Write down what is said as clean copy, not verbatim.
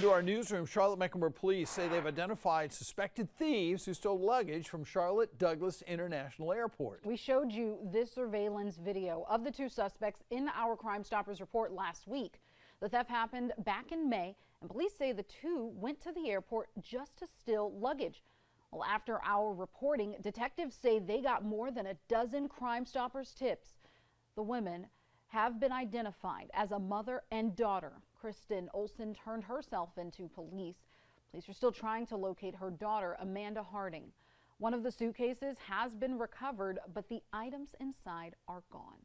to our newsroom. Charlotte Mecklenburg police say they've identified suspected thieves who stole luggage from Charlotte Douglas International Airport. We showed you this surveillance video of the two suspects in our Crime Stoppers report last week. The theft happened back in May, and police say the two went to the airport just to steal luggage. Well, after our reporting, detectives say they got more than a dozen Crime Stoppers tips. The women have been identified as a mother and daughter. Kristen Olson turned herself into police. Police are still trying to locate her daughter, Amanda Harding. One of the suitcases has been recovered, but the items inside are gone.